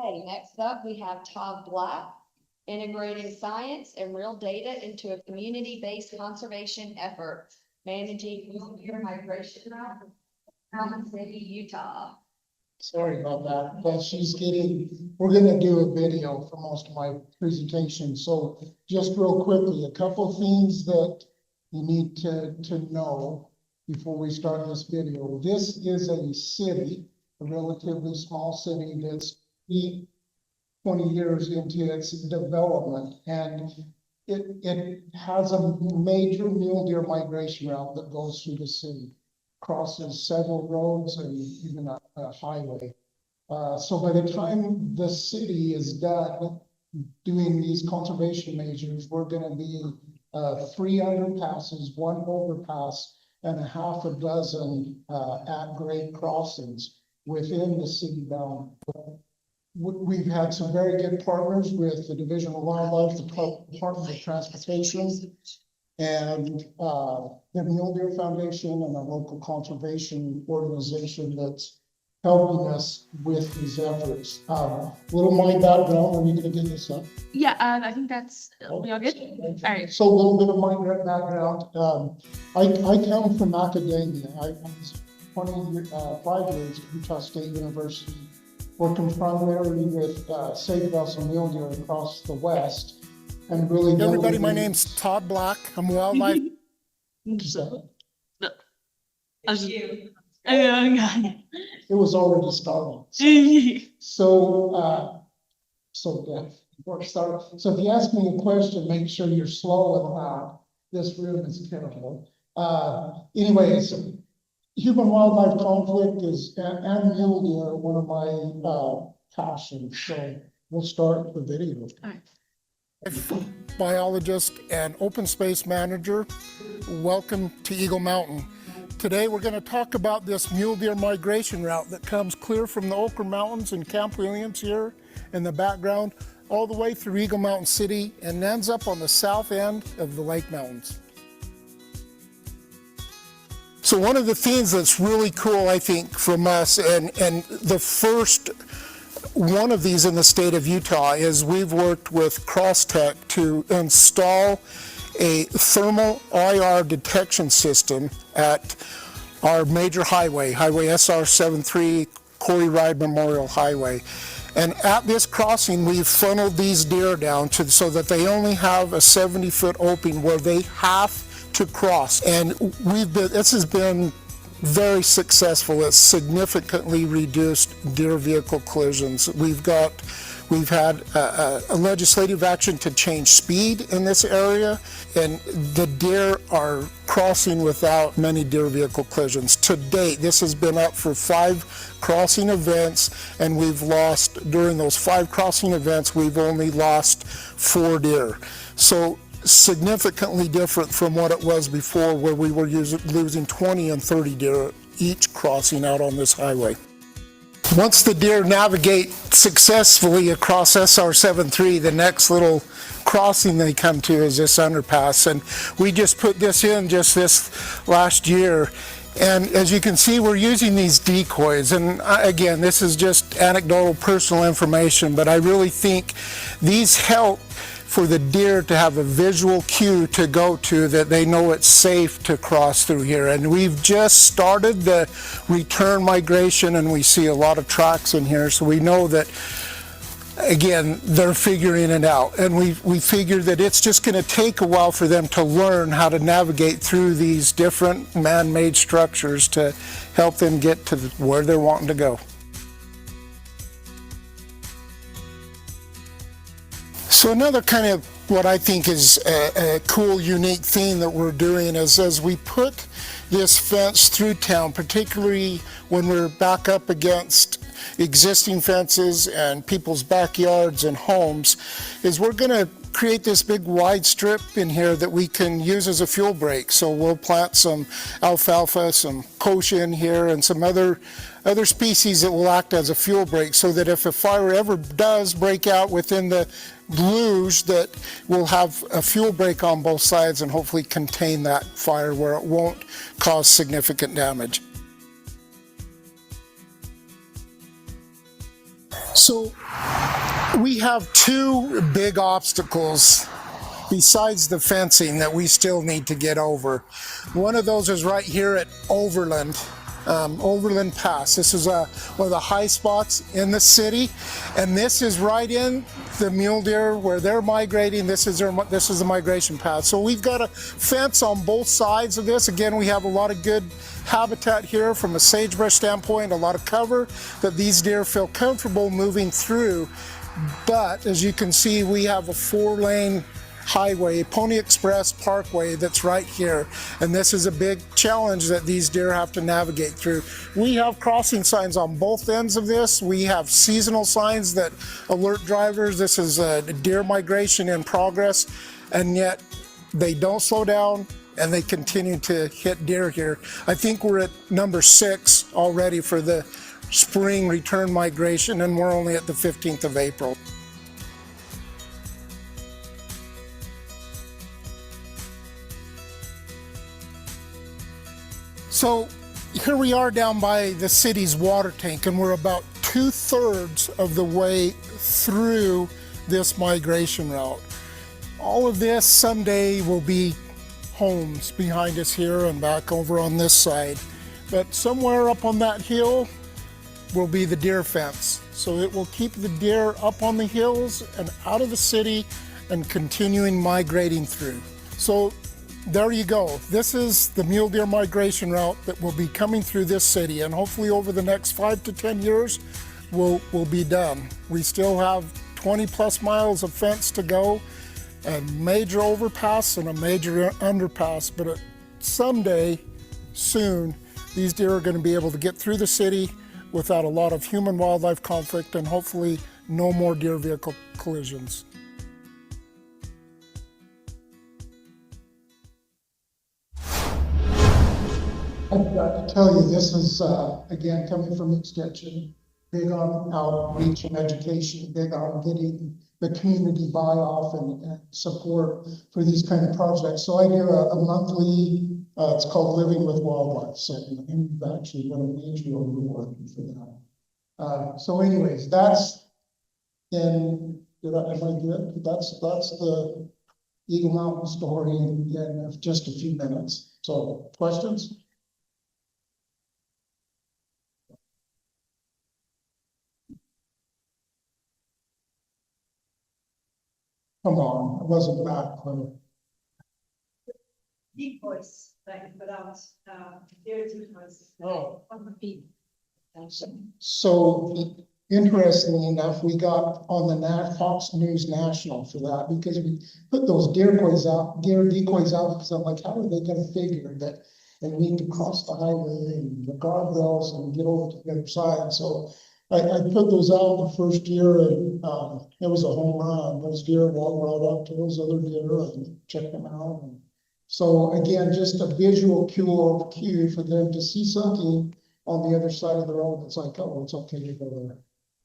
Okay, next up, we have Todd Black, integrating science and real data into a community-based conservation effort, managing mule deer migration route, Mountain City, Utah. Sorry about that, but we're gonna do a video for most of my presentation. So just real quickly, a couple things that you need to know before we start this video. This is a city, a relatively small city that's 20 years into its development, and it has a major mule deer migration route that goes through the city, crosses several roads and even a highway. So by the time the city is done doing these conservation measures, we're going to be 3 underpasses, 1 overpass, and a half a dozen at-grade crossings within the city boundary. We've had some very good partners with the Division of Wildlife, the Department of Transportation, and the Mule Deer Foundation, and a local conservation organization that's helping us with these efforts. Little my background, are you going to get this up? Yeah, I think that's, we all good? All right. So a little bit of my background. I come from academia. I was 25 years at Utah State University, working primarily with safe vessel mule deer across the West. And really, everybody, my name's Todd Black. I'm wildlife. So, No. I it was already starting. So if you ask me a question, make sure you're slow and loud. This room is terrible. Anyways, human wildlife conflict and mule deer are one of my passions. So we'll start the video. All right. Biologist and open space manager. Welcome to Eagle Mountain. Today we're going to talk about this mule deer migration route that comes clear from the Ochre Mountains and Camp Williams here in the background, all the way through Eagle Mountain City and ends up on the south end of the Lake Mountains. So one of the things that's really cool, I think, from us, and the first one of these in the state of Utah, is we've worked with Crosstech to install a thermal IR detection system at our major highway, Highway SR 73, Corey Ride Memorial Highway. And at this crossing, we've funneled these deer down so that they only have a 70-foot opening where they have to cross. And this has been very successful. It's significantly reduced deer vehicle collisions. We've had a legislative action to change speed in this area, and the deer are crossing without many deer vehicle collisions. To date, this has been up for 5 crossing events, and during those 5 crossing events, we've only lost 4 deer. So significantly different from what it was before, where we were losing 20 and 30 deer each crossing out on this highway. Once the deer navigate successfully across SR 73, the next little crossing they come to is this underpass, and we just put this in just this last year. And as you can see, we're using these decoys, and again, this is just anecdotal personal information, but I really think these help for the deer to have a visual cue to go to, that they know it's safe to cross through here. And we've just started the return migration, and we see a lot of tracks in here, so we know that, again, they're figuring it out. And we figure that it's just going to take a while for them to learn how to navigate through these different man-made structures to help them get to where they're wanting to go. So another kind of what I think is a cool, unique thing that we're doing is, as we put this fence through town, particularly when we're back up against existing fences and people's backyards and homes, is we're going to create this big wide strip in here that we can use as a fuel break. So we'll plant some alfalfa, some kochia in here, and some other species that will act as a fuel break, so that if a fire ever does break out within the luge, that we'll have a fuel break on both sides and hopefully contain that fire where it won't cause significant damage. So We have two big obstacles besides the fencing that we still need to get over. One of those is right here at Overland Pass. This is one of the high spots in the city, and this is right in the mule deer where they're migrating. This is the migration path. So we've got a fence on both sides of this. Again, we have a lot of good habitat here from a sagebrush standpoint, a lot of cover that these deer feel comfortable moving through. But as you can see, we have a 4-lane highway, Pony Express Parkway, that's right here. And this is a big challenge that these deer have to navigate through. We have crossing signs on both ends of this. We have seasonal signs that alert drivers this is a deer migration in progress, and yet they don't slow down and they continue to hit deer here. I think we're at number 6 already for the spring return migration, and we're only at the 15th of April. So here we are down by the city's water tank, and we're about 2/3 of the way through this migration route. All of this someday will be homes behind us here and back over on this side. But somewhere up on that hill will be the deer fence. So it will keep the deer up on the hills and out of the city and continuing migrating through. So there you go. This is the mule deer migration route that will be coming through this city, and hopefully over the next 5 to 10 years will be done. We still have 20+ miles of fence to go, a major overpass and a major underpass, but someday, soon, these deer are going to be able to get through the city without a lot of human-wildlife conflict, and hopefully no more deer vehicle collisions. I've got to tell you, this is, again, coming from extension, big on outreach and education, big on getting the community buy-off and support for these kind of projects. So I do a monthly, it's called Living with Wildlife, and we've actually got a major award for that. So anyways, that's am I good? That's the Eagle Mountain story in just a few minutes. So questions? Come on, I wasn't that clear. Decoys, like without their decoys. Oh. On the feet. So interestingly enough, we got on the Fox News National for that because we put those deer decoys out because I'm like, how are they gonna figure that they need to cross the highway and the guardrails and get over to the other side? So I put those out the first year, and it was a home run. Those deer walked right up to those other deer and checked them out. And so again, just a visual cue for them to see something on the other side of the road. It's like, oh, it's okay to go there.